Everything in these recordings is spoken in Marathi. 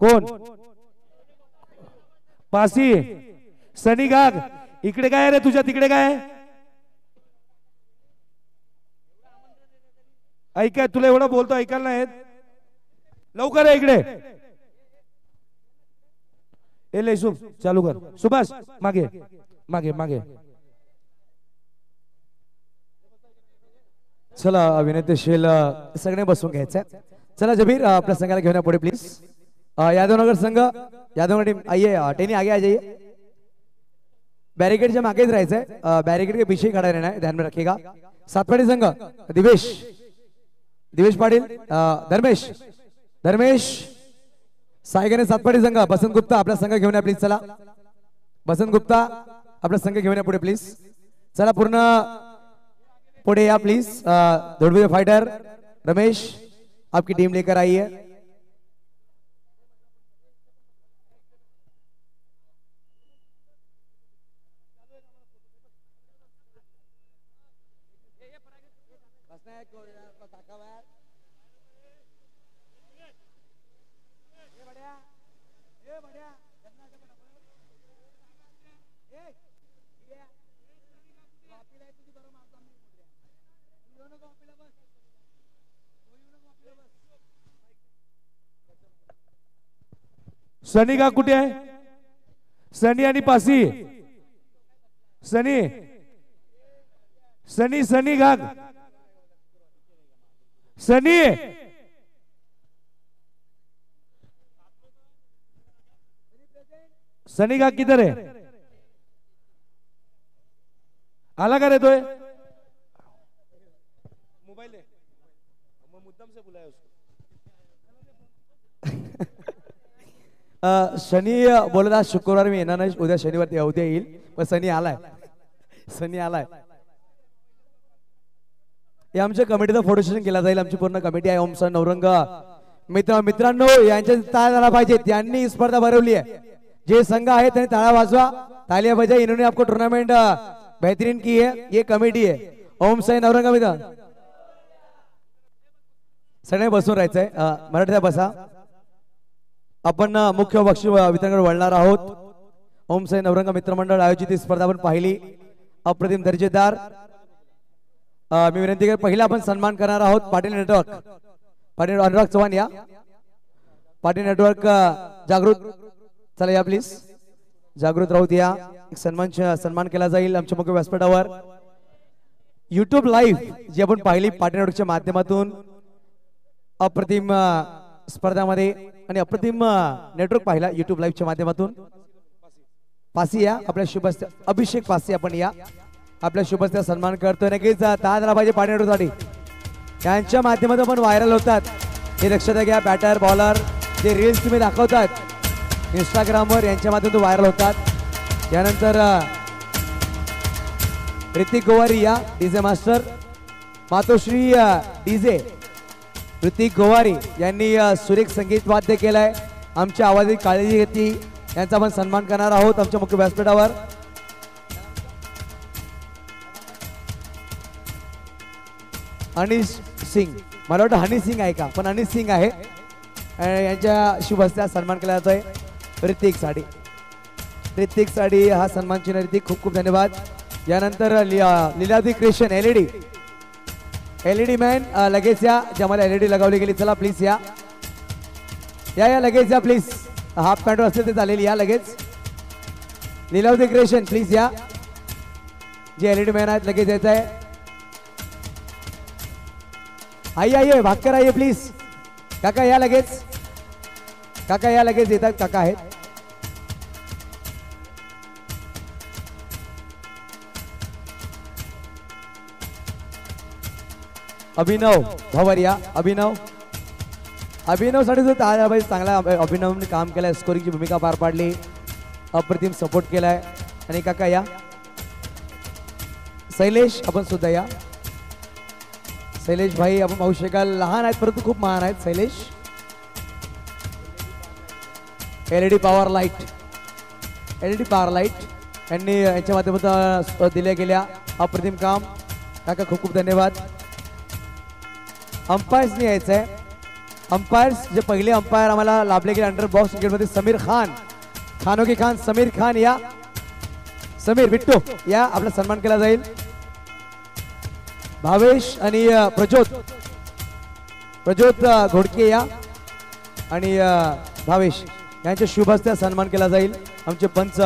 कोण पासी सनी गाग इकडे काय रे तुझ्या तिकडे काय ऐकाय तुला एवढं बोलतो ऐकायला नाही लवकर आहे इकडे एले चालू कर सुभाष मागे मागे मागे चला विनंतीशील सगळे बसून घ्यायचं चला जबीर आपल्या संघाला घेऊन पुढे प्लीज यादवनगर संघ यादव टीम आइए टेनी आगे आ जाइए बैरिकेड के आगे रहायचंय बैरिकेड के पीछे खड़ा रहना है ध्यान में रखिएगा सातवाडी संघ दिवेश दिवेश पाटील धर्मेश धर्मेश सायगने सातवाडी संघ बसंत गुप्ता आपला संघ घेऊन या प्लीज चला बसंत गुप्ता आपला संघ घेऊन या पुढे प्लीज चला पूर्ण पुढे या प्लीज धोड़वी फाइटर रमेश आपकी टीम लेकर आई है सनी का कुठे आहे सनी आणि पासी सनी सनी सनी गाग सनी सनी गाग किधर है आला का रे तो मोबाइल है मुद्दाम से बुलाया उसको शनी बोलला शुक्रवार मी येणार नाही उद्या शनिवार उद्या येईल पण सनी आलाय सनी आलाय हे आमच्या कमिटीचा फोटो सेशन केला जाईल आमची पूर्ण कमिटी आहे ओमसन नवरंग मित्रांनो यांच्या टाळ्या झाला पाहिजे त्यांनी स्पर्धा भरवली आहे जे संघ आहे त्यांनी टाळ्या वाजवा तालिया बजाई इन्होंने आपको टूर्नामेंट बेहतरीन की है ये कमिटी है ओमसन नवरंग मित्र सगळे बसून राहायचंय मराठीचा बसा आपण मुख्य बक्षीस वितरणाकडे वळणार आहोत ओमसाई नवरंग मित्रमंडळ आयोजित ही स्पर्धा आपण पाहिली अप्रतिम दर्जेदार मी विनंती करतो पहिला आपण सन्मान करणार आहोत पाटील नेटवर्क पाटील अनुराग चव्हाण या पाटील नेटवर्क जागृत चला या प्लीज जागृत राहूत या एक सन्मान केला जाईल आमच्या मुख्य व्यासपीठावर YouTube लाईव्ह जी आपण पाहिली पाटील नेटवर्कच्या माध्यमातून अप्रतिम स्पर्धामध्ये आणि अप्रतिम नेटवर्क पाहिला YouTube लाईव्हच्या माध्यमातून पासी या आपल्या शुभस्ते अभिषेक पासी आपण या आपल्या शुभस्ते सन्मान करतोय नक्कीच ताज पाहिजे पाटील नेटवर्कसाठी त्यांच्या माध्यमातून पण व्हायरल होतात हे लक्षात घ्या बॅटर बॉलर जे रील्स तुम्ही दाखवतात इंस्टाग्रामवर यांच्या माध्यमातून व्हायरल होतात यानंतर ऋतिक गोवारी या डीजे मास्टर मातोश्री डीजे ऋतिक गोवारी यांनी सुरेख संगीत वाद्य केलाय आमच्या आवाजाची काळजी घेतली यांचा आपण सन्मान करणार आहोत आमच्या मुख्य व्यासपीठावर अनिश सिंग मला वाटतं हनी सिंग आहे का पण अनिश सिंग आहे यांच्या शुभ हस्ते सन्मान केला जातोय ऋतिक साडी हा सन्मान चिन्ह ऋतिक खूप खूप धन्यवाद यानंतर लीलावती क्रिएशन एलईडी मॅन लगेच या ज्यामध्ये एलईडी लगावली गेली चला प्लीज या लगेच या प्लीज हाफ पॅन्ट असते ते चालेल या लगेच लीलावती क्रिएशन प्लीज या जे एलईडी मॅन आहेत लगेच यायचं आहे आइए भागकर आइए प्लीज काका या लगेच येतात काका आहेत अभिनव भवरिया अभिनव साठी जो चांगला अभिनवने काम केलंय स्कोरिंगची भूमिका पार पाडली अप्रतिम सपोर्ट केलाय आणि काका या शैलेश आपण सुद्धा या शैलेश भाई आपण पाहू शकाल लहान आहेत परंतु खूप महान आहेत शैलेश एलईडी पॉवर लाईट यांनी यांच्या माध्यमातून दिल्या गेल्या अप्रतिम काम काका खूप खूप धन्यवाद अंपायर्सनी यायचंय अंपायर्स जे पहिले अंपायर आम्हाला लाभले गेले अंडर बॉक्स क्रिकेटमध्ये समीर खान, खानोकी खान, समीर खान या. समीर बिट्टू या आपला सन्मान केला जाईल. भावेश आणि प्रज्योत घोडके या आणि भावेश यांच्या शुभ हस्ते सन्मान केला जाईल. आमचे पंच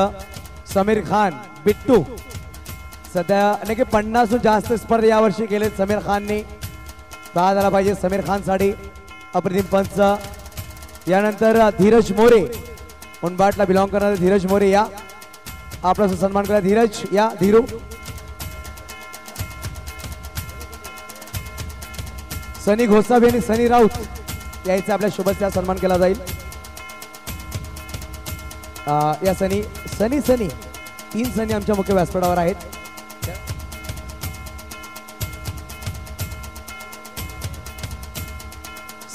समीर खान, बिट्टू. सध्या अनेक 50 जास्त स्पर्धा यावर्षी केले समीर खानने. 10 झाला पाहिजे समीर खान साठी. अप्रतिम पंच. यानंतर धीरज मोरे, उनबाटला बिलॉंग करणारे धीरज मोरे या. आपला सन्मान करा धीरज या. धीरू. सनी घोसावी आणि सनी राऊत यायचा आपल्या शुभेच्छा सन्मान केला जाईल. या सनी 3 सनी आमच्या मुख्य व्यासपीठावर आहेत.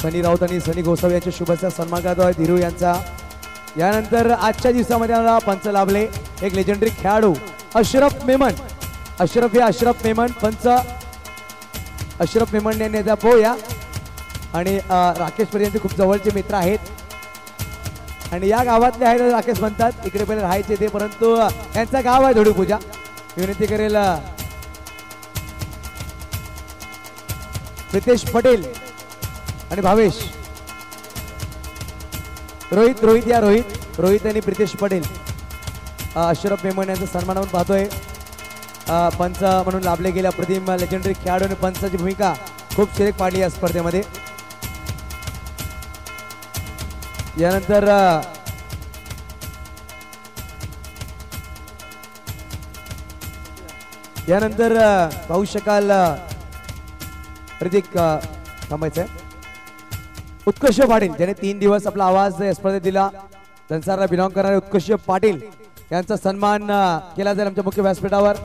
सनी राऊत आणि सनी घोसावी यांच्या शुभेच्छा सन्मान करतो आहे धीरू यांचा. यानंतर आजच्या दिवसामध्ये आम्हाला पंच लाभले एक लेजेंडरी खेळाडू अशरफ मेमन. अशरफ मेमन पंच. अशरफ मेमन यांनी पोया आणि राकेश पर्यंत खूप जवळचे मित्र आहेत आणि या गावातले आहेत राकेश म्हणतात. इकडे पहिले राहायचे ते, परंतु यांचा गाव आहे धोडी पूजा. विनंती करेल प्रितेश पटेल आणि भावेश. रोहित या. रोहित आणि प्रितेश पटेल. अशरफ मेमन यांचा सन्मान आपण पाहतोय. पंच म्हणून लाभले गेले अप्रतिम लेजेंडरी खेळाडू आणि पंचाची भूमिका खूप शिरेक पाडली या स्पर्धेमध्ये. यानंतर पाहू शकाल प्रतीक थांबायचंय. उत्कर्ष पाटील ज्याने 3 दिवस आपला आवाज या स्पर्धेत दिला. संसारला बिलॉंग करणारे उत्कर्ष पाटील यांचा सन्मान केला जाईल आमच्या मुख्य व्यासपीठावर.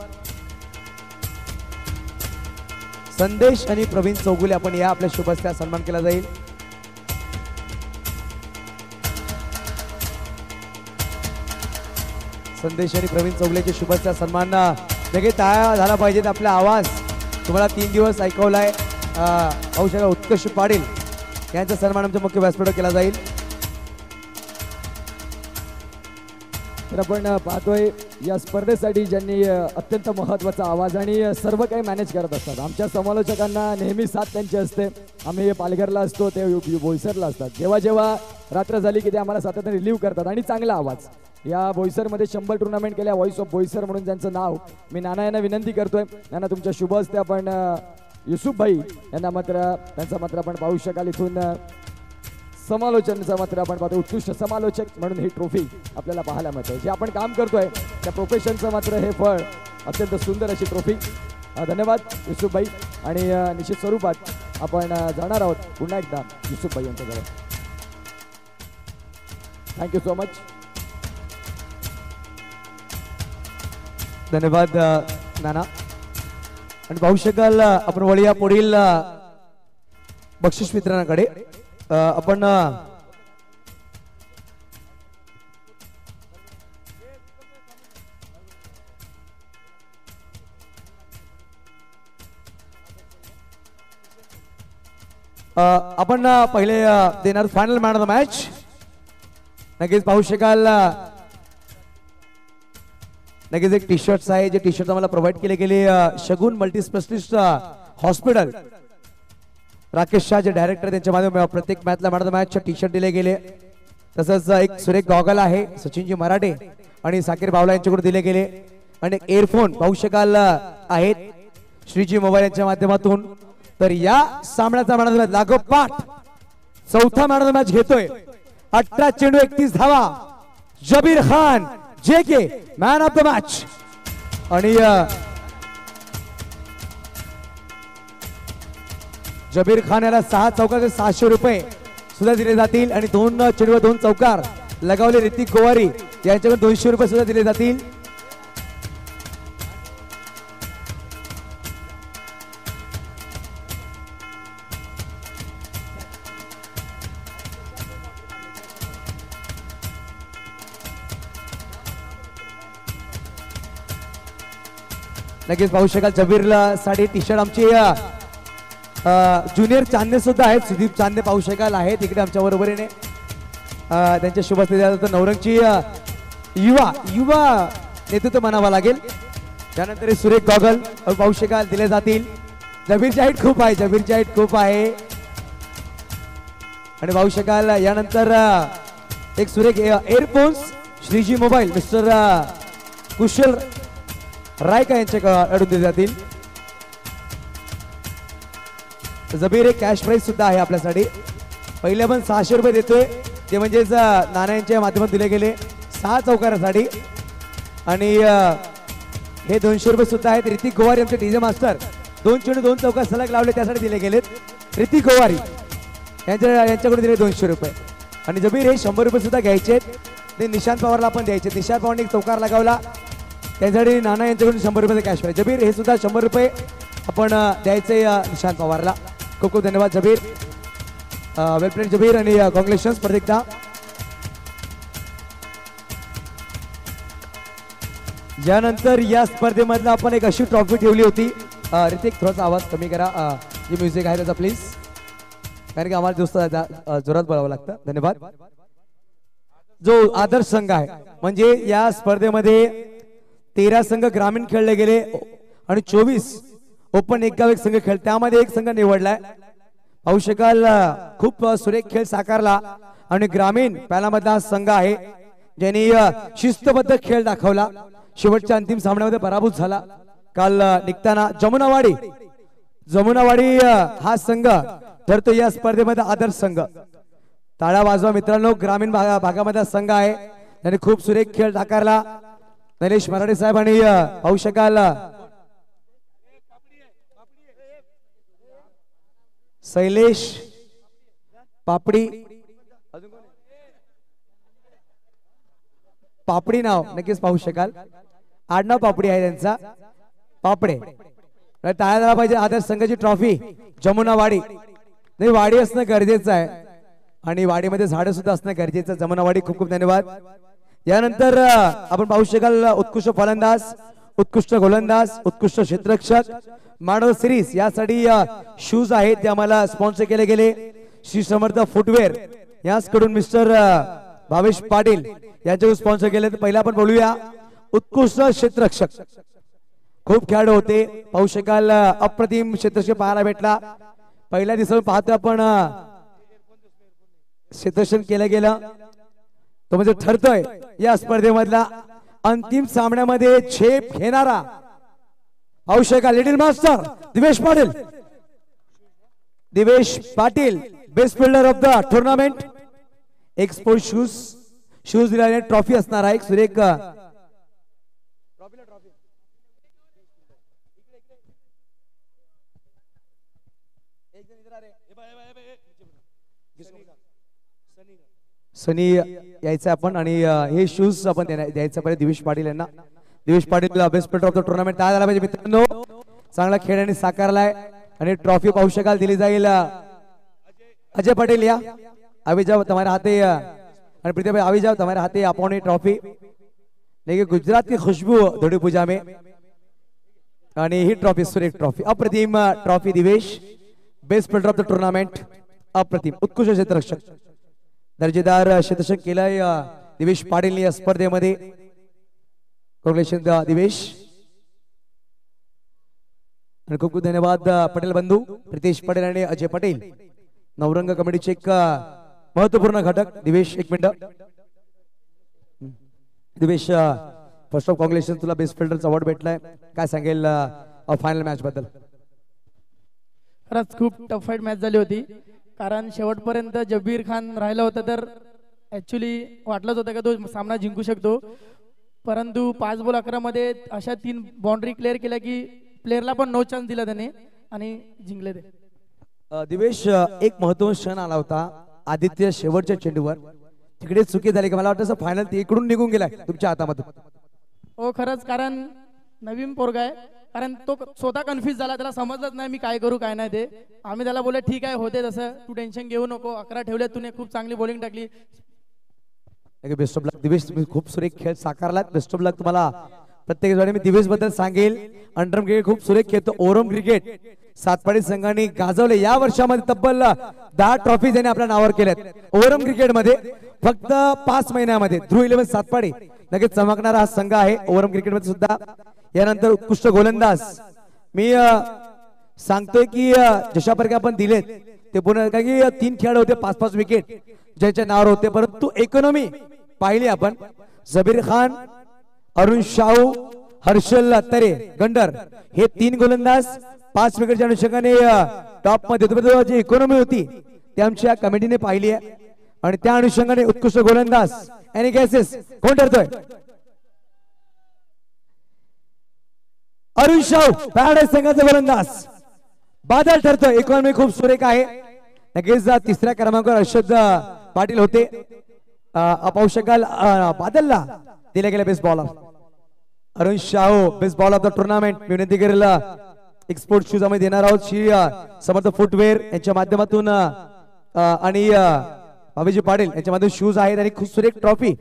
संदेश आणि प्रवीण चौगुले आपण या आपल्या शुभेच्छा सन्मान केला जाईल. संदेश आणि प्रवीण चौगुलेच्या शुभेच्छा सन्मान लगेच तयार झाला पाहिजेत. आपला आवाज तुम्हाला 3 दिवस ऐकवलाय. औषध उत्कर्ष पाटील यांचा सन्मान आमच्या मुख्य व्यासपीठावर केला जाईल. तर आपण पाहतोय या स्पर्धेसाठी ज्यांनी अत्यंत महत्त्वाचा आवाज आणि सर्व काही मॅनेज करत असतात. आमच्या समालोचकांना नेहमी साथ त्यांची असते. आम्ही पालघरला असतो, ते बोईसरला असतात. जेव्हा जेव्हा रात्र झाली की ते आम्हाला सातत्याने रिलीव्ह करतात आणि चांगला आवाज. या बोईसरमध्ये 100 टुर्नामेंट केल्या. व्हॉइस ऑफ बोईसर म्हणून ज्यांचं नाव. मी नाना यांना विनंती करतोय, नाना तुमच्या शुभ हस्ते आपण युसुफ भाई यांना त्यांचा मात्र आपण पाहू शकाल. इथून समालोचनाचा मात्र आपण पाहतो उत्कृष्ट समालोचक म्हणून ही ट्रॉफी आपल्याला पाहायला मिळते. जे आपण काम करतोय त्या प्रोफेशनचं मात्र हे फळ. अत्यंत सुंदर अशी ट्रॉफी. धन्यवाद युसुफ भाई. आणि निश्चित स्वरूपात आपण जाणार आहोत पुन्हा एकदा युसुफ भाई यांच्याकडे. Thank you so much. धन्यवाद नाना. आणि पाहू शकाल आपण वळूया पुढील बक्षीस वितरणाकडे. आपण पहिले देणार final man of the match. नक्कीच पाहू शकाल नक्कीच एक टी शर्ट्स आहे. जे टी शर्ट आम्हाला प्रोव्हाइड केले गेले Shagun multi specialist hospital Rakesh Shah जे डायरेक्टर त्यांच्या माध्यमातून प्रत्येक मॅचला man of the match T shirt दिले गेले. तसंच एक सुरेख गॉगल आहे सचिनजी मराठे आणि साकीर बावला यांच्याकडून दिले गेले. आणि एक एअरफोन पाहू शकाल आहेत श्रीजी मोबाईल यांच्या माध्यमातून. तर या सामन्याचा मॅन ऑफ द मॅच लागोपाठ चौथा मॅन ऑफ द मॅच घेतोय. 18 चेंडू 31 धावा. Jabir Khan JK man of the match. आणि जबीर खान याला 6 चौकार 600 रुपये सुद्धा दिले जातील. आणि 2 चेंडूवर 2 चौकार लगावले ऋतिक गोवारी यांच्याकडे 200 रुपये सुद्धा दिले जातील. नक्कीच पाहू शकाल जबीरला साठी टी शर्ट आमची ज्युनियर चांदे सुद्धा आहेत, सुदीप चांदे पाहू शकाल आहेत इकडे आमच्या बरोबरीने. त्यांच्या शुभ हस्ते द्यायला तर नवरंगची युवा नेतृत्व म्हणावं लागेल. त्यानंतर हे सुरेख गॉगल पाहू शकाल दिले जातील. जबीरची हाईट खूप आहे, जबीरची हाईट खूप आहे. आणि पाहू शकाल यानंतर एक सुरेख एअरफोन्स श्रीजी मोबाईल मिस्टर कुशल रायका यांच्याकडून दिले जातील. जबीर एक कॅश प्राइस सुद्धा आहे आपल्यासाठी. पहिले आपण 600 रुपये देतोय, ते म्हणजेच नाण्यांच्या माध्यमातून दिले गेले 6 चौकारासाठी. आणि हे 200 रुपये सुद्धा आहेत. ऋतिक गोवारी आमचे डीजे मास्टर 2 चेंडू 2 चौकार सलग लावले त्यासाठी दिले गेलेत. ऋतिक गोवारी यांच्याकडून दिले 200 रुपये. आणि जबीर हे 100 रुपये सुद्धा घ्यायचे, ते निशांत पवारला पण द्यायचे. निशांत पवारने एक चौकार लगावला त्यासाठी नाना यांच्याकडून 100 रुपये कॅश प्राइस. जबीर हे सुद्धा 100 रुपये आपण द्यायचे निशांत पवारला. खूप खूप धन्यवाद जबीर. वेल प्लेड जबीर आणि कॉंग्रॅच्युलेशन्स परत एकदा. यानंतर या स्पर्धेमधला आपण एक अशी ट्रॉफी ठेवली होती. ऋतिक थोडासा आवाज कमी करा, जे म्युझिक आहे त्याचा प्लीज, कारण की आम्हाला दोस्त जोरात बोलावं लागतं. धन्यवाद. जो आदर्श संघ आहे म्हणजे या स्पर्धेमध्ये 13 संघ ग्रामीण खेळले गेले आणि 24 ओपन एक गाव एक संघ खेळ, त्यामध्ये एक संघ निवडलाय. पाहू शकाल खूप सुरेख खेळ साकारला आणि ग्रामीण पॅलामधला संघ आहे ज्यांनी शिस्तबद्ध खेळ दाखवला. शेवटच्या अंतिम सामन्यामध्ये पराभूत झाला. काल निघताना जमुनावाडी हा संघ ठरतो या स्पर्धेमध्ये आदर्श संघ. टाळ्या वाजवा मित्रांनो. ग्रामीण भागामधला संघ आहे, त्यांनी खूप सुरेख खेळ साकारला. नरेश मराठे साहेब आणि पाहू शकाल शैलेश पापडी नाव नक्कीच पाहू शकाल. आडनाव पापडी आहे त्यांचा, पापडे. टाळ्या झाला पाहिजे. आदर्श संघाची ट्रॉफी जमुनावाडी. नाही, वाडी असणं गरजेचं आहे आणि वाडीमध्ये झाडं सुद्धा असणं गरजेचं. जमुनावाडी खूप खूप धन्यवाद. यानंतर आपण पाहू शकाल उत्कृष्ट फलंदाज, उत्कृष्ट गोलंदाज, उत्कृष्ट क्षेत्ररक्षक मानव सिरीज यासाठी शूज आहेत ते आम्हाला स्पॉन्सर केले गेले. श्री समर्थ फुटवेअर याचकडून मिस्टर भावेश पाटील यांच्याकडून स्पॉन्सर केले. पहिला आपण बोलूया उत्कृष्ट क्षेत्ररक्षक. खूप खेळाडू होते, पाहू शकाल अप्रतिम क्षेत्ररक्षक पाहायला भेटला. पहिल्या दिवसावर पाहतो आपण क्षेत्ररक्षण केलं गेलं, तो म्हणजे ठरतोय या स्पर्धेमधला अंतिम सामन्यामध्ये झेप घेणारा. पाहू शकाल little master Divesh Patil best fielder of the tournament. Export shoes दिल्याने ट्रॉफी असणार आहे. एक सुरेख सनी यायचं आपण आणि हे शूज आपण द्यायचं पाहिजे दिवेश पाटील यांना. Divesh Patil best player of the tournament काय झाला पाहिजे मित्रांनो. चांगला खेळ यांनी साकारलाय आणि ट्रॉफी पाहू शकाल दिली जाईल. अजय पटेल या अभी जाओ तुम्हारे हाथे और प्रीति भाई अभी जाओ तुम्हारे हाथे अपॉन ट्रॉफी. लेकिन गुजरात की खुशबू धोड़ी पूजा में आणि ही ट्रॉफी सुरेख ट्रॉफी अप्रतिम trophy Divesh best player of the tournament. अप्रतिम उत्कृष्ट क्षेत्ररक्षक दर्जेदार क्षेत्ररक्षक केलाय दिवेश पाटील या स्पर्धेमध्ये. कॉंग्रॅच्युलेशन दिवेश आणि खूप खूप धन्यवाद पटेल बंधू प्रितेश पटेल आणि अजय पटेल नवरंग कमिटीचे एक महत्वपूर्ण घटक. दिवेश एक minute. Divesh first of congratulation, तुला बेस्ट फिल्डरचा अवॉर्ड भेटलाय. काय सांगेल फायनल मॅच बद्दल. खरंच खूप टफ फाईट मॅच झाली होती, कारण शेवटपर्यंत जबीर खान राहिला होता तर ऍक्च्युली वाटलंच होतं का तो सामना जिंकू शकतो. परंतु 5 बॉल 11 मध्ये अशा 3 बाउंड्री क्लिअर केल्या की प्लेअरला पण नो चान्स दिला त्याने आणि जिंकले ते. दिवेश एक महत्त्वाचा क्षण आला होता आदित्य शेवटच्या चेंडूवर, तिकडे चुकी झाली की मला वाटतं फायनल इकडून निघून गेलाय तुमच्या हातामधून. हो खरंच, कारण नवीन पोरगा आहे, कारण तो स्वतः कन्फ्युज झाला, त्याला समजलंच नाही मी काय करू काय नाही ते. आम्ही त्याला बोलले ठीक आहे होते तसं, तू टेन्शन घेऊ नको, 11 ठेवले तुने, खूप चांगली बॉलिंग टाकली. बेस्ट ऑफ लक दिवेश, तुम्ही खूप सुरेख खेळ साकारलात. बेस्ट ऑफ लक तुम्हाला प्रत्येक वेळी. मी दिवेश बद्दल सांगेल अंडरम क्रिकेट खूप सुरेख खेळतो. ओरम क्रिकेट सातपाडी संघाने गाजवले या वर्षामध्ये तब्बल 10 ट्रॉफी त्यांनी आपल्या नावावर केल्यात ओव्हरऑल क्रिकेटमध्ये फक्त 5 महिन्यामध्ये ध्रुव 11 सातपाडी लगेच चमकणारा हा संघ आहे ओव्हरऑल क्रिकेटमध्ये सुद्धा यानंतर उत्कृष्ट गोलंदाज मी सांगतोय की जशा प्रकारे आपण दिलेत ते पुन्हा काय की 3 खेळाडू होते 5-5 विकेट ज्याच्या नावावर होते परंतु इकॉनॉमी पाहिली आपण जबीर खान अरुण शाहू हर्षल तरे गंडर हे 3 गोलंदाज 5 विकेटच्या अनुषंगाने टॉप मध्ये जी इकॉनॉमी होती ती आमच्या कमिटीने पाहिली आहे आणि त्या अनुषंगाने उत्कृष्ट गोलंदाज एनी गॅसेस कोण ठरतोय अरुण शाहू पॅराडाईज संघाचा गोलंदाज बादल ठरतोय इकॉनॉमी खूप सुरेख आहे नक्कीच तिसऱ्या क्रमांकावर अर्षद पाटील होते पाहू शकाल बादलला दिल्या गेल्या best bowler Arun Shahu best ball of the tournament मी विनंती करेल एक्सपोर्ट शूज आम्ही देणार आहोत श्री समर्थ फुटवेअर यांच्या माध्यमातून आणि बाबूजी पाटील यांच्या माध्यमातून शूज आहेत आणि खूप सुरेख ट्रॉफी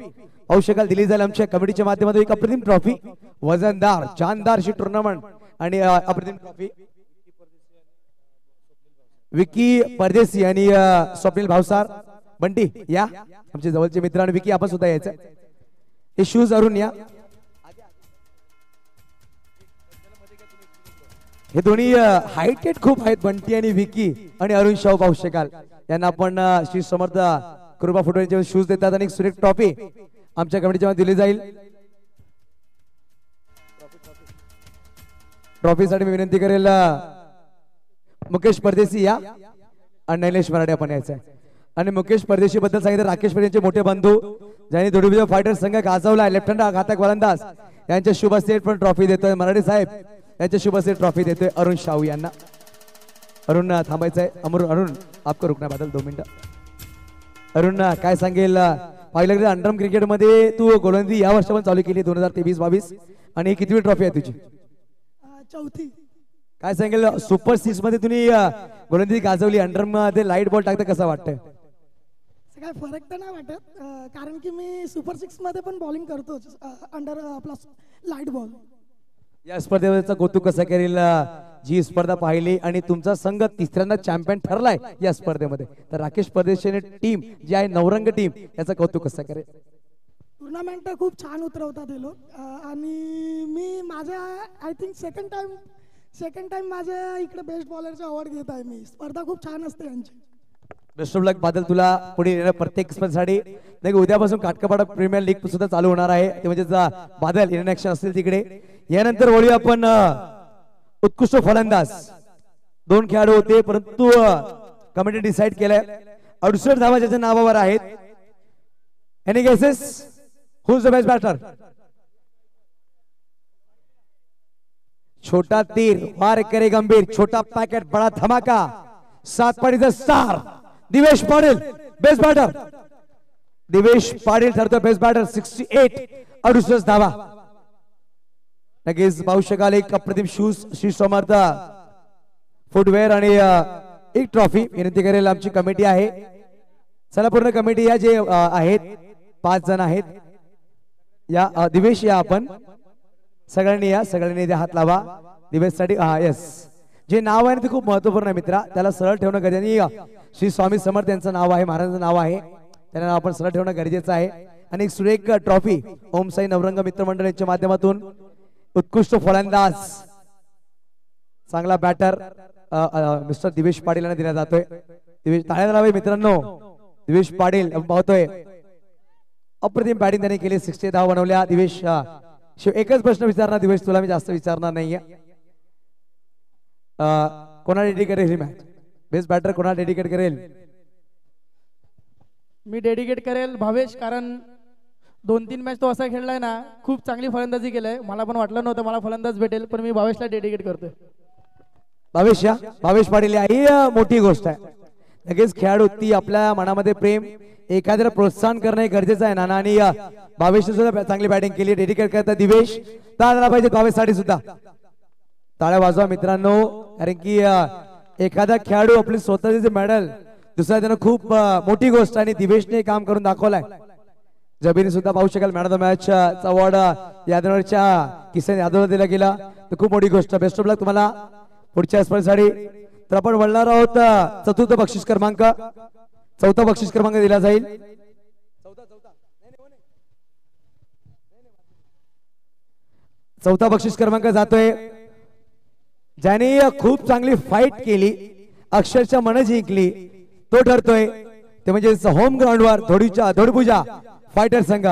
पाहू शकाल दिली जाईल आमच्या कमिटीच्या माध्यमातून एक अप्रतिम ट्रॉफी वजनदार जानदार अशी टुर्नामेंट आणि अप्रतिम ट्रॉफी विकी परदेसी आणि स्वप्नील भावसार बंटी या आमचे जवळचे मित्र आणि विकी आपण सुद्धा यायचं हे शूज अरुण या हे दोन्ही हायटेड खूप आहेत बंटी आणि विकी आणि अरुण शाहू पाहू शकाल यांना आपण श्री समर्थ कृपा फुटबॉलचे शूज देतात आणि सुरेख ट्रॉफी आमच्या कमिटीच्या दिली जाईल ट्रॉफीसाठी मी विनंती करेल मुकेश परदेशी या आणि नैलेश मराठे आपण यायचं आहे आणि मुकेश परदेशी बद्दल सांगितलं राकेश पटेल यांचे मोठे बंधू ज्यांनी दोडीबीजा फायटर संघ गाजवला लेफ्ट हँड घातक गोलंदाज यांच्या शुभ सेट पण ट्रॉफी देतोय मराठे साहेब यांच्या शुभ सेट ट्रॉफी देतोय अरुण शाहू यांना अरुण थांबायचं आहे अरुण आपको रुकना बादल 2 मिनिटं अरुण काय सांगेल पाहिलं की अंडरम क्रिकेट मध्ये तू गोलंदाजी या वर्षी पण चालू केली 2023-22 आणि कितवी ट्रॉफी आहे तुझी चौथी काय सांगेल सुपर 6 मध्ये तुम्ही गोलंदाजी गाजवली अंडर मध्ये लाईट बॉल टाकता कसं वाटतंय काय फरक तर नाही वाटत कारण की मी सुपर 6 मध्ये पण बॉलिंग करतो अंडर प्लस लाईट बॉल या स्पर्धेचा कौतुक कसं करेल जी स्पर्धा पाहिली आणि तुमचा संघ तिसऱ्यांदा चॅम्पियन ठरलाय या स्पर्धेमध्ये तर राकेश परदेशी टीम जी आहे नवरंग टीम याचं कौतुक कसं करेल टुर्नामेंट खूप छान उतरवतात हे लोक आणि मी माझ्या आय थिंक सेकंड टाइम माझ्या इकडे बेस्ट बॉलरचा अवॉर्ड घेत आहे मी स्पर्धा खूप छान असते यांची बेस्ट ऑफ लक बादल तुला पुढे येणाऱ्या प्रत्येक स्पर्धेसाठी नाही उद्यापासून काटकापाडा प्रीमियर लीग सुद्धा चालू होणार आहे ते म्हणजे बादल इंटरनॅक्शन असतील तिकडे यानंतर वळूया आपण उत्कृष्ट फलंदाज 2 खेळाडू होते परंतु कमिटी डिसाइड केलंय 68 धावा ज्याच्या नावावर आहेत any guesses who is the best batter छोटा तीर वार करे गंभीर छोटा पैकेट बड़ा धमाका सातपाडीचा star Divesh Patil best batter Divesh Patil ठरतो बेस्ट बॅटर 68 68 धावा नक्कीच पाहू शकाल एक अप्रतिम शूज श्री समर्थ फुटवेअर आणि एक ट्रॉफी विनंती करेल आमची कमिटी आहे चला पूर्ण कमिटी या जे आहेत 5 जण आहेत या दिवेश या आपण सगळ्यांनी या सगळ्यांनी हात लावा दिवेश साठी यस जे नाव आहे ते खूप महत्वपूर्ण आहे मित्रा त्याला सरळ ठेवणं गरजेचं श्री स्वामी समर्थ यांचं नाव आहे महाराजांचं नाव आहे त्यांना आपण सरळ ठेवणं गरजेचं आहे आणि एक सुरेख ट्रॉफी ओम साई नवरंग मित्रमंडळ यांच्या माध्यमातून उत्कृष्ट फलंदाज चांगला बॅटर मिस्टर दिवेश पाटील यांना दिला जातोय दिवेश टाळ्या लावा मित्रांनो दिवेश पाटील पाहतोय अप्रतिम बॅटिंग त्याने केली 60 धावा बनवल्या दिवेश एकच प्रश्न विचारणार दिवेश तुला मी जास्त विचारणार नाहीये कोणा डेडिकेट करेल मॅच बेस्ट बॅटर कोणा डेडिकेट करेल मी डेडिकेट करेल भावेश कारण 2-3 मॅच तो असा खेळलाय ना खूप चांगली फलंदाजी केलाय मला पण वाटलं नव्हतं मला फलंदाज भेटेल पण मी भावेशला डेडिकेट करतोय भावेश या भावेश पाटील ही मोठी गोष्ट आहे लगेच खेळाडू ती आपल्या मनामध्ये प्रेम एखाद्याला प्रोत्साहन करणं गरजेचं आहे नाना आणि भावेशने सुद्धा चांगली बॅटिंग केली डेडिकेट करता दिवेश टाळ्या पाहिजे भावेशसाठी सुद्धा टाळ्या वाजवा मित्रांनो कारण की एखादा खेळाडू आपली स्वतःचे मेडल दुसऱ्या त्यानं खूप मोठी गोष्ट आणि दिवेशने काम करून दाखवलाय जबीरने सुद्धा पाहू शकाल मॅन ऑफ द मॅच चा अवॉर्ड यादवच्या किसन यादवला दिला गेला तर खूप मोठी गोष्ट बेस्ट ऑफ लक तुम्हाला पुढच्या स्पर्धेसाठी तर आपण वळणार आहोत चतुर्थ बक्षीस क्रमांक, चौथा बक्षीस क्रमांक दिला जाईल. चौथा बक्षीस क्रमांक जातोय ज्याने खूप चांगली फाईट केली, अक्षरशः मन जिंकली, तो ठरतोय ते म्हणजे होम ग्राउंडवर धोडीपूजा फायटर संघ.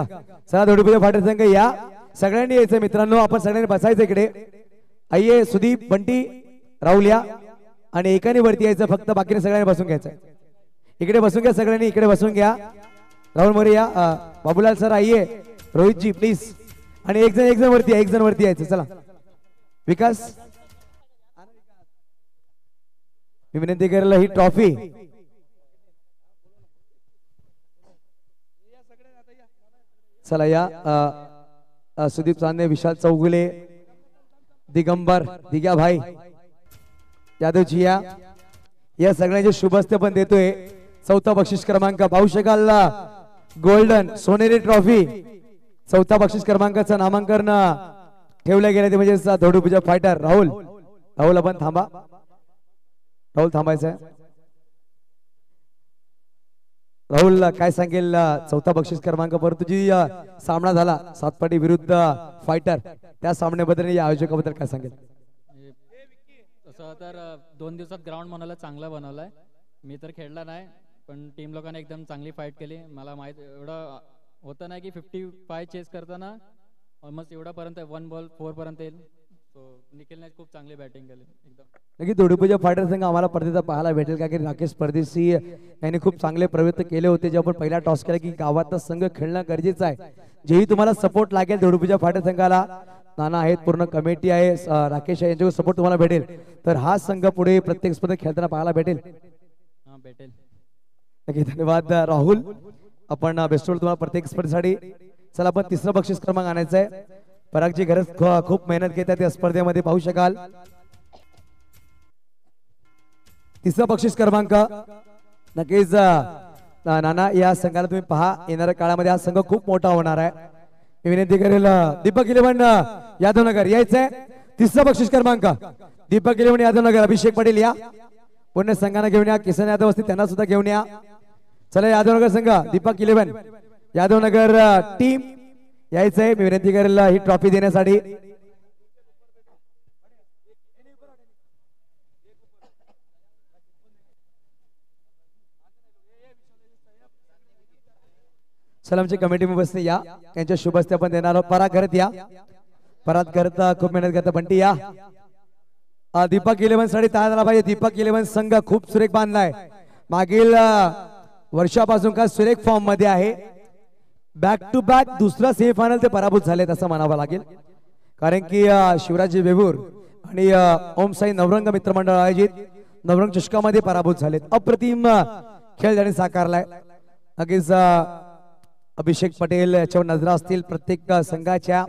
चला धोडीपूजा फायटर संघ या, सगळ्यांनी यायचं मित्रांनो, आपण सगळ्यांनी बसायचं इकडे. आइये सुदीप, बंटी, राहुल या आणि एकाने वरती यायचं फक्त, बाकीने सगळ्यांनी बसून घ्यायचं. इकडे बसून घ्या सगळ्यांनी, इकडे बसून घ्या. राहुल मोरे या, बाबूलाल सर आइये, रोहित जी प्लीज, आणि एक जण वरती या, एक जण वरती यायचं. चला विकास, मी विनंती करेल ही ट्रॉफी चला या. सुदीप चांदे, विशाल चौगुले, दिगंबर, दिग्या भाई यादवजी या सगळ्यांचे शुभस्ते पण देतोय. चौथा बक्षीस क्रमांक पाहू शकाल, गोल्डन सोनेरी ट्रॉफी. चौथा बक्षीस क्रमांकाचं नामांकन ठेवलं गेलं ते म्हणजे धोडीपूजा फायटर राहुल आपण थांबा, राहुल थांबायचं. राहुल काय सांगेल चौथा बक्षीस क्रमांक, परंतु जी सामना झाला सातपाटी विरुद्ध फायटर, त्या सामन्याबद्दल या आयोजकाबद्दल काय सांगेल? तसं तर 2 दिवसात ग्राउंड म्हणाला चांगला बनवलाय. मी तर खेळला नाही, पण टीम लोकांनी एकदम चांगली फाईट केली. मला माहित एवढं होतं नाही की 55 चेस करताना ऑलमोस्ट एवढापर्यंत 1 बॉल 4 पर्यंत येईल. निखिलने खूप चांगली बॅटिंग केली एकदम. नक्की धोडीपूजा फायटर संघ आम्हाला परदेशात पाहायला भेटेल का की राकेश परदेशी यांनी खूप चांगले प्रयत्न केले होते. जे आपण पहिला टॉस केला की गावातला संघ खेळणं गरजेचं आहे. जेही तुम्हाला सपोर्ट लागेल धोडीपूजा फायटर संघाला, नाना आहेत, पूर्ण कमिटी आहे, राकेश आहे, यांच्यावर सपोर्ट तुम्हाला भेटेल तर हा संघ पुढे प्रत्येक स्पर्धेत खेळताना पाहायला भेटेल. भेटेल नक्की. धन्यवाद राहुल, आपण बेस्ट तुम्हाला प्रत्येक स्पर्धेसाठी. चला आपण तिसरं बक्षीस क्रमांक आणायचं आहे. परागची गरज खूप मेहनत घेतात या स्पर्धेमध्ये, पाहू शकाल. तिसरा बक्षीस क्रमांक नक्कीच नाना या संघाला तुम्ही पहा, येणाऱ्या काळामध्ये हा संघ खूप मोठा होणार आहे. मी विनंती करेल दीपक इलेव्हन यादवनगर यायचंय. तिसरा बक्षीस क्रमांक दीपक इलेव्हन यादवनगर, अभिषेक पटेल या, पुणे संघाने घेऊन या, किसन यादव असतील त्यांना सुद्धा घेऊन या. चला यादवनगर संघ, दीपक इलेव्हन यादवनगर टीम यायचंय. मी विनंती करेल ही ट्रॉफी देण्यासाठी. सलामची कमिटी बसते या, त्यांच्या शुभस्ते आपण देणार आहोत. पराग करत या, पराग करत खूप मेहनत करता बंटी या. दीपक इलेव्हन साठी तयार झाला पाहिजे. दीपक इलेव्हन संघ खूप सुरेख बांधलाय, मागील वर्षापासून का सुरेख फॉर्म मध्ये आहे. बॅक टू बॅक दुसरा सेमीफायनल ते पराभूत झालेत असं म्हणावं लागेल, कारण की शिवराजी वेबूर आणि ओम साई नवरंग मित्रमंडळ आयोजित नवरंग चषकामध्ये पराभूत झालेत. अप्रतिम खेळ त्यांनी साकारलाय. नक्कीच अभिषेक पटेल याच्यावर नजरा असतील प्रत्येक संघाच्या.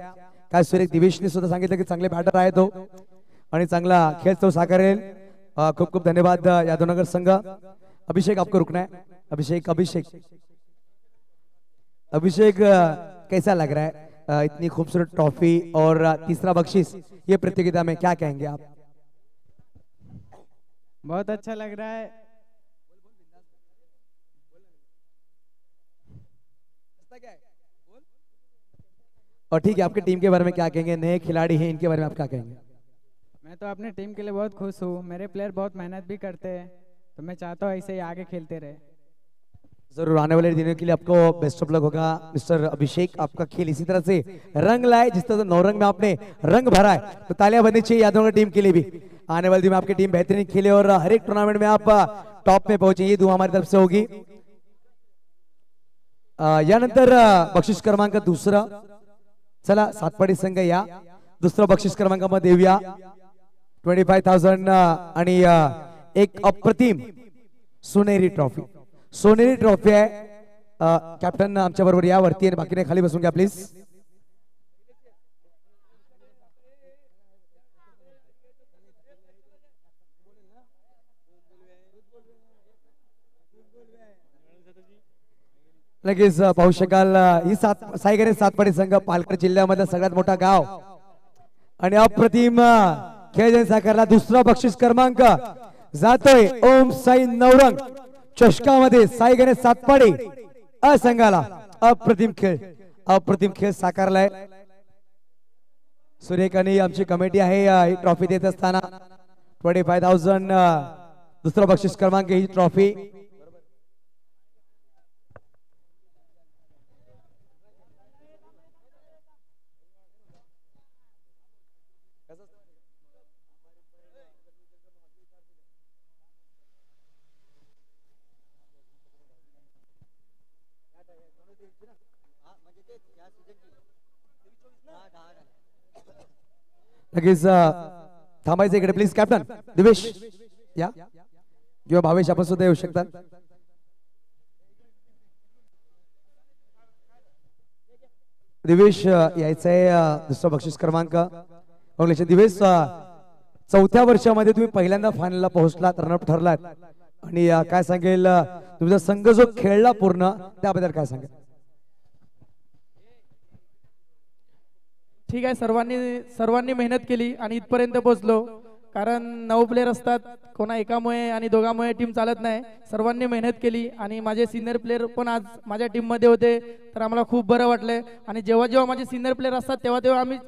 काय सुरेख दिवेशने सुद्धा सांगितलं की चांगले बॅटर आहे तो आणि चांगला खेळ तो साकारेल. खूप खूप धन्यवाद यादवनगर संघ. अभिषेक आपको रुकना है. अभिषेक अभिषेक कैसा लग रहा है इतनी खूबसूरत ट्रॉफी और तीसरा बख्शीश ये प्रतियोगिता में, क्या कहेंगे आप? बहुत अच्छा लग रहा है. और ठीक है, आपकी टीम के बारे में क्या कहेंगे? नए खिलाड़ी हैं, इनके बारे में आप क्या कहेंगे? मैं तो अपने टीम के लिए बहुत खुश हूँ. मेरे प्लेयर बहुत मेहनत भी करते हैं, तो मैं चाहता हूँ ऐसे ही आगे खेलते रहे. जरूर आने वाले दिनों के लिए आपको बेस्ट ऑफ लक होगा मिस्टर अभिषेक. आपका खेल इसी तरह से रंग लाए जिस तरह से नौरंग में आपने रंग भरा है, तो तालियां बजनी चाहिए यादवनगर टीम के लिए भी. आने वाले दिन में आपकी टीम बेहतरीन खेले और हर एक टूर्नामेंट में आप टॉप में पहुंचे, ये दुआ हमारी तरफ से होगी. यानंतर बक्षीस क्रमांक दुसरा. चला सातपाडी संघ या, दुसरा बक्षीस क्रमांकामध्ये देऊया 25,000 आणि एक अप्रतिम सोनेरी ट्रॉफी. सोनेरी ट्रॉफी आहे. कॅप्टन आमच्या बरोबर या वरती आणि बाकीने खाली बसून घ्या प्लीज. लगेच पाहू शकाल ही साईगणेश सातपाडी संघ पालघर जिल्ह्यामधला सगळ्यात मोठा गाव आणि अप्रतिम खेळ ज्यांनी साकारला. दुसरा बक्षीस क्रमांक जातोय ओम साई नवरंग चषकामध्ये साई गणेश सातपाडे संघाला. अप्रतिम खेळ साकारलाय. सुरेख आणि आमची कमिटी आहे ही ट्रॉफी देत असताना 25,000 दुसरा बक्षीस क्रमांक ही ट्रॉफी. लगेच थांबायचं इकडे प्लीज. कॅप्टन दिवेश या किंवा भावेश आपण सुद्धा येऊ शकतात. दिवेश यायचंय दुसरा बक्षीस क्रमांक. दिवेश 4थ्या वर्षामध्ये तुम्ही पहिल्यांदा फायनलला पोहोचलात, रनअप ठरलात आणि काय सांगेल तुमचा संघ जो खेळला पूर्ण त्याबद्दल काय सांगेल? ठीक आहे, सर्वांनी मेहनत केली आणि इथपर्यंत पोहोचलो. कारण 9 प्लेयर असतात, कोणा एकामुळे आणि दोघांमुळे टीम चालत नाही. सर्वांनी मेहनत केली आणि माझे सिनियर प्लेयर पण आज माझ्या टीममध्ये होते, तर आम्हाला खूप बरं वाटलं. आणि जेव्हा माझे सिनियर प्लेयर असतात तेव्हा आम्ही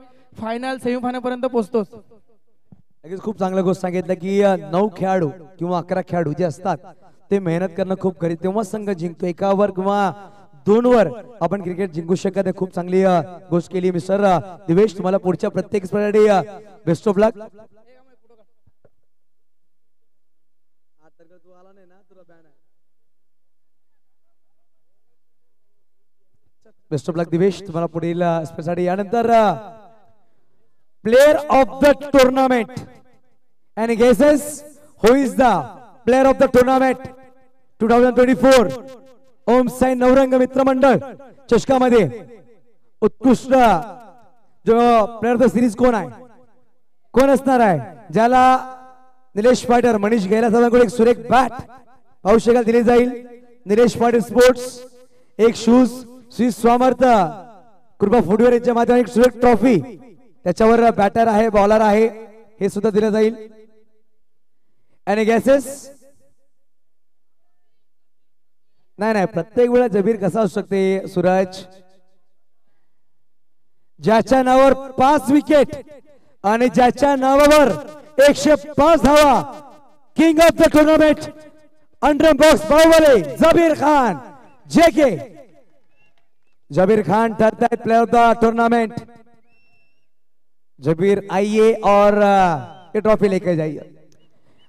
फायनल सेमीफायनल पर्यंत पोहोचतोच. लगेच खूप चांगलं गोष्ट सांगितलं की 9 खेळाडू किंवा 11 खेळाडू जे असतात ते मेहनत करणं खूप करीत, तेव्हा संघ जिंकतो. एकावर किंवा 2 वर आपण क्रिकेट जिंकू शकत. खूप चांगली गोष्ट केली मिस्टर दिवेश. तुम्हाला पुढच्या प्रत्येक स्पर्धेसाठी best of luck. Best of luck Divesh तुम्हाला पुढील स्पर्धेसाठी. यानंतर प्लेयर ऑफ द टुर्नामेंट आणि guesses who is the player of the tournament 2024 Om Sai Navrang Mitramandal चषकामध्ये उत्कृष्ट जो प्लेयर ऑफ द सिरीज कोण आहे, कोण असणार आहे? ज्याला निलेश फायटर मनीष गैलासाहेबांकडून एक सुरेख बॅट औषधाला दिली जाईल. निलेश फायटर स्पोर्ट्स एक शूज श्री स्वामर्थ कृपा फुटवेअर यांच्या माध्यमातून एक सुरेख ट्रॉफी, त्याच्यावर बॅटर आहे, बॉलर आहे, हे सुद्धा दिलं जाईल. आणि गॅसेस नाही प्रत्येक वेळा जबीर कसा असू शकते सूरज, ज्याच्या नावावर 5 विकेट आणि ज्याच्या नावावर 105 धावा, king of the tournament under box Baahubali Jabir Khan JK. Jabir Khan ठरता है player of the tournament. Jabir आइए और ये ट्रॉफी लेकर जाइए.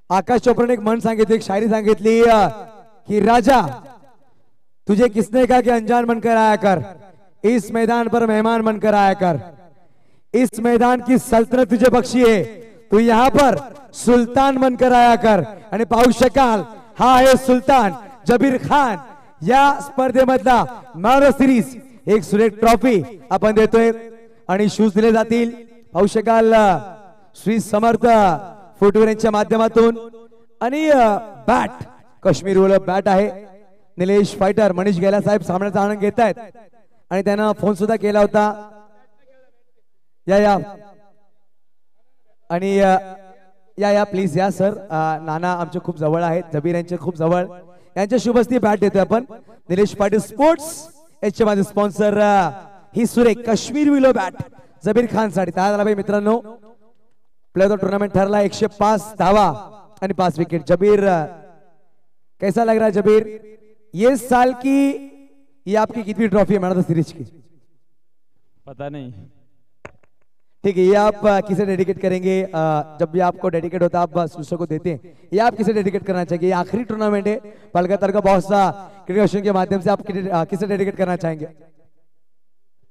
आकाश चोपड़ा ने एक मन सांगितली, एक शायरी सांगितली कि राजा तुझे किसने कहा कि अनजान बनकर आया कर, इस मैदान पर मेहमान बनकर आया कर. इस मैदान की सल्तनत तुझे बख्शी है, तू यहाँ पर सुल्तान बनकर आया कर. आणि पाहू शकाल हा आहे सुलतान जबीर खान. या स्पर्धेमधला मॅन ऑफ सिरीज एक सुरेख ट्रॉफी आपण देतोय आणि शूज दिले जातील. पाहू शकाल श्री समर्थ फुटवेअर यांच्या माध्यमातून. आणि बॅट काश्मीर वूल बॅट आहे. निलेश फायटर मनीष गेला साहेब सामन्याचा आनंद घेत आहेत आणि त्यांना फोन सुद्धा केला होता. या आणि या प्लीज या सर. नाना आमचे खूप जवळ आहेत, जबीर यांचे खूप जवळ, यांच्या शुभस्ती बॅट देतोय आपण. निलेश पाटील स्पोर्ट्स याच्या माझे स्पॉन्सर ही सुरेख काश्मीर विलो बॅट जबीर खान साठी. त्याला भाई मित्रांनो प्लेयर ऑफ टूर्नामेंट ठरला 105 धावा आणि 5 विकेट. जबीर कैसा लग रहा है जबीर? ये साल की ये आपकी कितनी ट्रॉफी है मैन ऑफ द सीरीज की? पता नहीं. ठीक है, ये आप किसे डेडिकेट करेंगे? जब भी आपको डेडिकेट होता है आप दूसरों को देते हैं, ये आप किसे डेडिकेट करना चाहेंगे? ये आखिरी टूर्नामेंट है पलकतर का बहुत सा क्रिकेट के माध्यम से, आप किसे डेडिकेट करना चाहेंगे?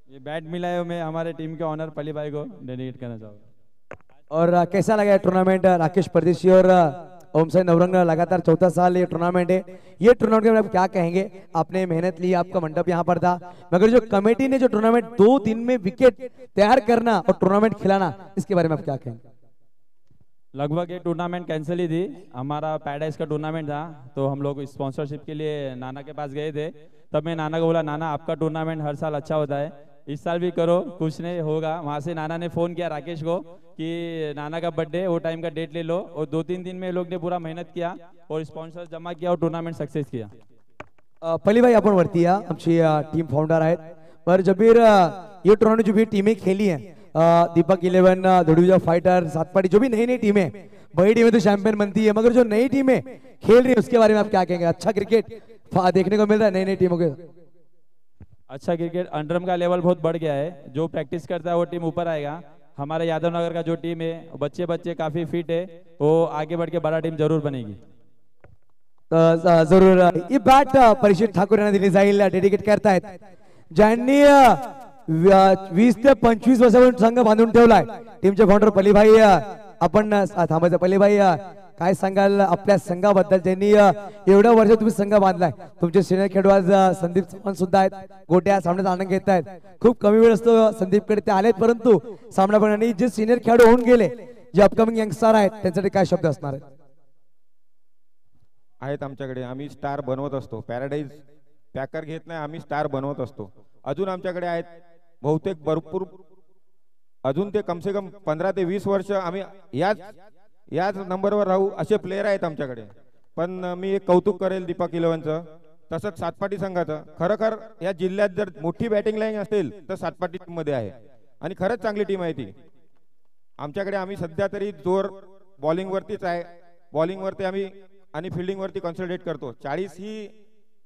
ये बैट मिला है, मैं हमारे टीम के ऑनर पली भाई को डेडिकेट करना चाहूँगा. और कैसा लगा टूर्नामेंट? राकेश परदेशी और ओम साई नवरंग लगातार 4था साल ये टूर्नामेंट है. ये टूर्नामेंट के बारे में आप क्या कहेंगे? आपने मेहनत ली, आपका मंडप यहाँ पर था, मगर जो कमेटी ने जो टूर्नामेंट 2 दिन में विकेट तैयार करना और टूर्नामेंट खिलाना, इसके बारे में आप क्या कहेंगे? लगभग ये टूर्नामेंट कैंसिल ही थी. हमारा पैराडाइज का टूर्नामेंट था, तो हम लोग स्पॉन्सरशिप के लिए नाना के पास गए थे. तब मैं नाना को बोला, नाना आपका टूर्नामेंट हर साल अच्छा होता है, इस साल भी करो, कुछ नहीं होगा। वहाँ से नाना ने फ़ोन किया राकेश को कि नाना का बर्थडे, वो टाइम का डेट ले लो, और 2-3 दिन में लोग ने पूरा मेहनत किया और स्पॉन्सर जमा किया और टूर्नामेंट सक्सेस किया। पलीभाई आपण वरती या, आमची टीम फाउंडर आहेत। पर जबीर ये टूर्नामेंट जो भी टीमें खेली हैं, दीपक 11, धुड़ुजा फाइटर, सातपाटी, जो भी नई नई टीमें, बड़ी टीमें तो चैंपियन बनती है, मगर जो नई टीमें खेल रही है उसके बारे में आप क्या कहेंगे? अच्छा क्रिकेट देखने को मिल रहा है नई नई टीमों के? अच्छा क्रिकेट, अंडरम का लेवल बहुत बढ़ गया है, जो प्रैक्टिस करता है वो टीम ऊपर आएगा। हमारे यादव नगर का जो टीम है, बच्चे बच्चे काफी फिट है, वो आगे बढ़ के बड़ा टीम जरूर बनेगी। जरूर ही बॅट परीक्षित ठाकूर यांना दिली जाईल, डेडिकेट करतायत ज्यांनी 20 ते 25 वर्षापासून संघ बांधून ठेवलाय। टीमचे फाउंडर पलीभाई, आपण थांबायचं पलीभाई, काय सांगाल आपल्या संघाबद्दल? ज्यांनी एवढ्या वर्ष तुम्ही संघ बांधलाय, तुमचे सिनियर खेळाडू आज संदीप चव्हाण सुद्धा आहेत, गोट्या सामन्याचा आनंद घेत आहेत। खूप कमी वेळ असतो संदीपकडे ते आलेत, परंतु सामन्याप्रमाणे जे सिनियर खेळाडू होऊन गेले, जे अपकमिंग यंगस्टर आहेत, त्यांच्यासाठी काय शब्द असणार आहेत? आमच्याकडे आम्ही स्टार बनवत असतो, पॅराडाईज पॅकर घेत नाही, आम्ही स्टार बनवत असतो। अजून आमच्याकडे आहेत बहुतेक भरपूर, अजून ते कमसे कम 15 ते 20 वर्ष आम्ही याच नंबरवर राहू असे प्लेयर आहेत आमच्याकडे। पण मी एक कौतुक करेल दीपक 11चं, तसंच सातपाटी संघाचं। खरोखर या जिल्ह्यात जर मोठी बॅटिंग लाईन असेल तर सातपाटी टीम मध्ये आहे, आणि खरंच चांगली टीम आहे ती आमच्याकडे। आम्ही सध्या तरी जोर बॉलिंग वरतीच आहे, बॉलिंग वरती आम्ही आणि फिल्डिंग वरती कॉन्सन्ट्रेट करतो। 40 ही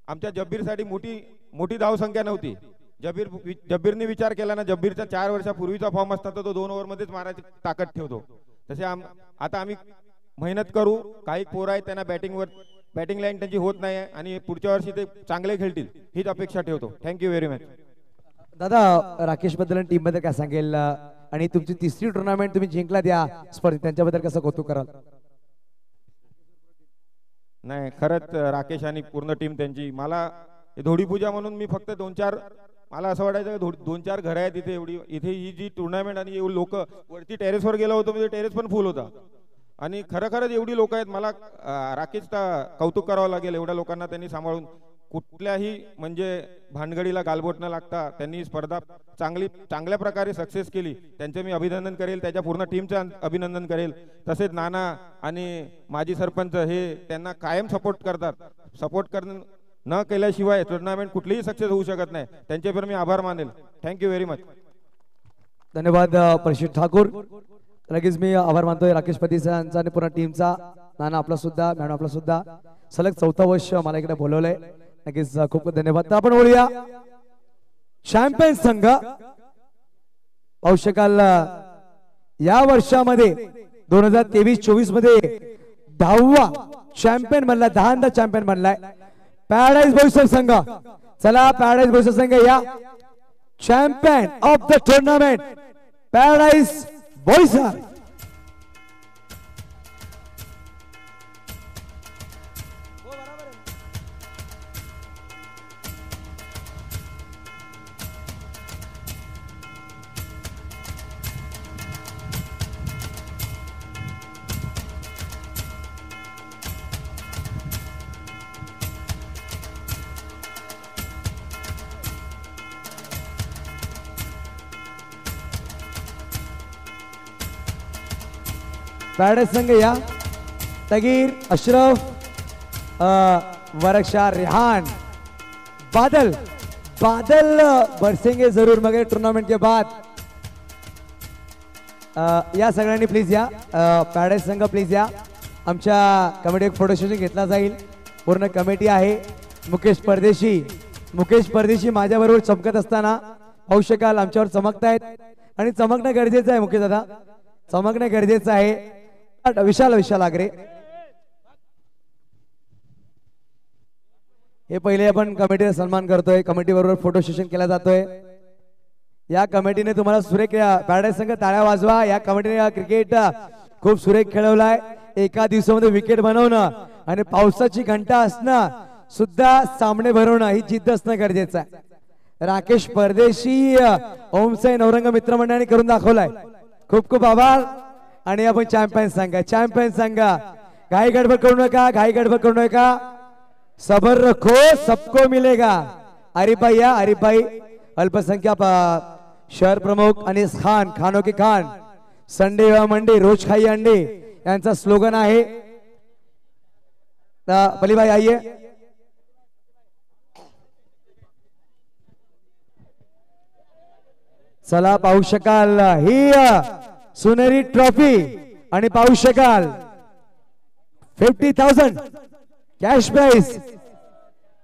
आमच्या जब्बीरसाठी मोठी धावसंख्या नव्हती। जब्बीरने विचार केला ना, जब्बीरचा 4 वर्षापूर्वीचा फॉर्म असता तर तो 2 ओव्हर मध्येच मारायची ताकद ठेवतो। तसे आता आम्ही मेहनत करू। काही पोर आहेत त्यांना बॅटिंग लाईन त्यांची होत नाही आहे, आणि पुढच्या वर्षी ते चांगले खेळतील हीच अपेक्षा ठेवतो। Thank you very much. दादा, राकेश बद्दल आणि टीम बद्दल काय सांगेल? आणि तुमची तिसरी टुर्नामेंट तुम्ही जिंकलात या स्पर्धेत, त्यांच्याबद्दल कसं कौतुक कराल? नाही, खरंच राकेश आणि पूर्ण टीम त्यांची, मला धोडीपूजा म्हणून मी फक्त 2-4, मला असं वाटायचं 2-4 घरं आहेत इथे ही जी टुर्नामेंट, आणि एवढी लोक वरती टेरेसवर गेलो होतो, म्हणजे टेरेस पण फुल होता, आणि खरंच एवढी लोक आहेत। मला राकेशचा कौतुक करावं लागेल, एवढ्या लोकांना त्यांनी सांभाळून कुठल्याही म्हणजे भानगडीला गालबोट न लागता त्यांनी स्पर्धा चांगल्या प्रकारे सक्सेस केली। त्यांचे मी अभिनंदन करेल, त्याच्या पूर्ण टीमचं अभिनंदन करेल। तसेच नाना आणि माजी सरपंच हे त्यांना कायम सपोर्ट करतात, सपोर्ट न केल्याशिवाय टुर्नामेंट कुठलीही सक्सेस होऊ शकत नाही, त्यांचे पण मी आभार मानेल। Thank you very much. धन्यवाद परीक्षित ठाकूर। लगेच मी आभार मानतोय राकेश पतीसांचा आणि पूर्ण टीमचा, नाना आपला सुद्धा, मॅडम आपला सुद्धा, सलग 4था वर्ष मला इकडे बोलवलंय, लगेच खूप धन्यवाद। आपण बोलूया चॅम्पियन संघ। पाहू शकाल या वर्षामध्ये 2023-24 मध्ये 10वा चॅम्पियन बनला, 10दा चॅम्पियन बनलाय पॅराडाईज बोईसर संघ। चला पॅराडाईज बोईसर संघ या, champion of the tournament paradise Boisar. Paradise संघ या, तगीर, अशरफ, वरक्षा, रेहान, बादल बरसेंगे जरूर मगर टूर्नामेंट के बाद। या सगळ्यांनी प्लीज या, पॅराडाईज संघ प्लीज या। आमच्या कमिटी फोटो सेशन घेतला जाईल, पूर्ण कमिटी आहे। मुकेश परदेशी माझ्याबरोबर चमकत असताना पाहू शकाल आमच्यावर चमकतायत, आणि चमकणं गरजेचं आहे। मुकेश दादा, चमकणं गरजेचं आहे। विशाल आगरे हे पहिले आपण कमिटीचा सन्मान करतोय, कमिटी बरोबर फोटो सेशन केला जातोय। या कमिटीने तुम्हाला सुरेख, पॅराडाईज संघ टाळ्या वाजवा। या कमिटीने क्रिकेट खूप सुरेख खेळवलाय, एका दिवसामध्ये विकेट बनवणं आणि पावसाची घंटा असणं सुद्धा सामने भरवणं ही जिद्द असणं गरजेचं आहे। राकेश परदेशी, ओमसाई नवरंग मित्रमंडळाने करून दाखवलाय, खूप खूप आभार। आणि आपण चॅम्पियन संघ, घाई गडबड करू नका, सबर रखो सबको मिलेगा। आरिफ भाई या, आरिफ भाई अल्पसंख्याक शहर प्रमुख अनीस खान, खानो के खान, संडे व मंडे रोज खाई अंडे यांचा स्लोगन आहे. पलीभाई आइए. चला पाहू शकाल ही सुनेरी ट्रॉफी आणि पाहू शकाल 50,000 कॅश प्राइस.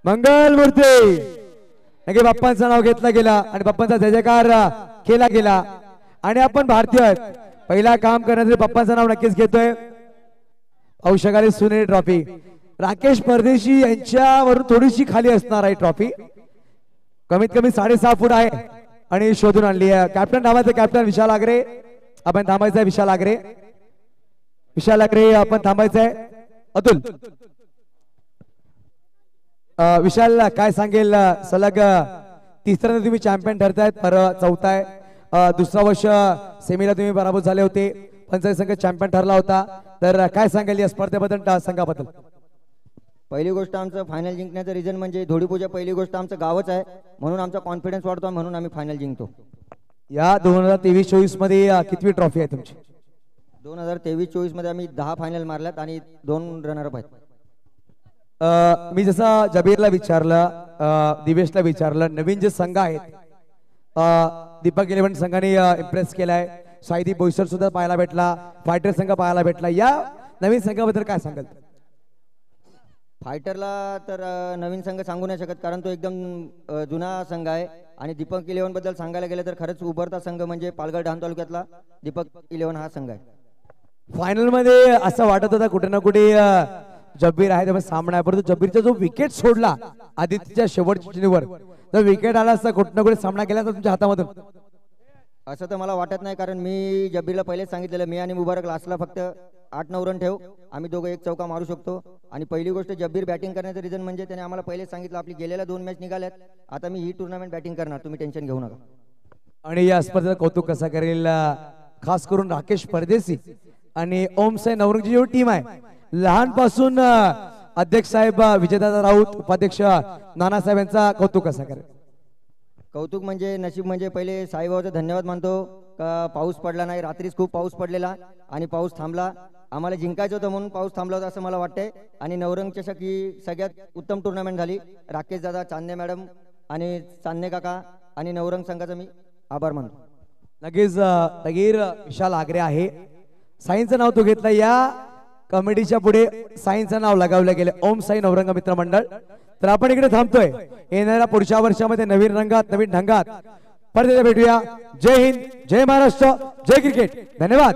मंगल मूर्ती नक्की बाप्पांचं नाव घेतलं गेला आणि बाप्पांचा जय जयकार केला गेला आणि आपण भारतीय आहेत. पहिला काम करण्यासाठी बाप्पांचं नाव नक्कीच घेतोय. पाहू शकाल सुनेरी ट्रॉफी राकेश परदेशी यांच्यावरून थोडीशी खाली असणार आहे ट्रॉफी. कमीत कमी 6.5 फूट आहे आणि शोधून आणली आहे. कॅप्टन थांबायचं. कॅप्टन विशाल आगरे आपण थांबायचंय. विशाल आगरे, विशाल आगरे आपण थांबायचंय. अतुल विशाल काय सांगेल. सलग तिसऱ्यांदा तुम्ही चॅम्पियन ठरतायत. चौथा आहे. दुसरा वर्ष सेमीला तुम्ही पराभूत झाले होते. पंचायत संघ चॅम्पियन ठरला होता. तर काय सांगेल या स्पर्धेबद्दल, संघाबद्दल. पहिली गोष्ट आमचं फायनल जिंकण्याचं रिझन म्हणजे धोडीपूजा. पहिली गोष्ट आमचं गावच आहे म्हणून आमचा कॉन्फिडन्स वाढतो म्हणून आम्ही फायनल जिंकतो. या 2023-24 मध्ये कितवी ट्रॉफी आहे तुमची? 2023-24 मध्ये आम्ही 10 फायनल मारल्यात आणि 2 रनरअप आहेत. मी जसं जबीरला विचारलं, दिवेशला विचारलं, नवीन जे संघ आहेत दीपक 11 संघाने इम्प्रेस केलाय. साईदीप बोईसर सुद्धा पाहायला भेटला. फायटर संघ पाहायला भेटला. या नवीन संघाबद्दल काय सांगाल? फायटरला तर नवीन संघ सांगू नाही शकत कारण तो एकदम जुना संघ आहे आणि दीपक 11 बद्दल सांगायला गेलं तर खरंच उभरता संघ म्हणजे पालघर डहाणू तालुक्यातला दीपक 11 हा संघ आहे. फायनल मध्ये असं वाटत होतं कुठे ना कुठे जब्बीर आहे त्यामुळे सामना आहे, परंतु जब्बीरचा जो विकेट सोडला आदित्यच्या शेवटच्या चेंडूवर, जर विकेट आला असता कुठे ना कुठे सामना केला तर तुमच्या हातामधून? असं तर मला वाटत नाही कारण मी जब्बीरला पहिलेच सांगितलेलं मी आणि मुबारक लास्टला फक्त 8-9 रन ठेव, आम्ही दोघं एक चौका मारू शकतो. आणि पहिली गोष्ट जब्बीर बॅटिंग करण्याचं रिझन म्हणजे त्याने आम्हाला पहिलेच सांगितलं आपली गेलेल्या 2 मॅच निघाल्यात, आता मी ही टुर्नामेंट बॅटिंग करणार, तुम्ही टेन्शन घेऊ नका. आणि या स्पर्धेचं कौतुक कसं करेल खास करून राकेश परदेशी आणि ओमसाई नवरंगची जी टीम आहे लहानपासून अध्यक्ष साहेब विजयदादा राऊत, उपाध्यक्ष नानासाहेब यांचा कौतुक कसं करेल? कौतुक म्हणजे नशीब म्हणजे पहिले साईबाबाचा धन्यवाद मानतो का पाऊस पडला नाही, रात्रीच खूप पाऊस पडलेला आणि पाऊस थांबला, आम्हाला जिंकायचं होतं म्हणून पाऊस थांबला होता असं मला वाटतंय. आणि नवरंग चषक ही सगळ्यात उत्तम टुर्नामेंट झाली. राकेश दादा, चांदणे मॅडम आणि चांदणे काका आणि नवरंग संघाचा मी आभार मानतो. लगेच लगीर विशाल आगरे आहे, साईंचं नाव तो घेतलं. या कमिटीच्या पुढे साईंचं नाव लगावलं गेलं, ओम साई नवरंग मित्र मंडळ. तर आपण इकडे थांबतोय. येणाऱ्या पुढच्या वर्षामध्ये नवीन रंगात नवीन ढंगात परत भेटूया. जय हिंद, जय महाराष्ट्र, जय क्रिकेट. धन्यवाद.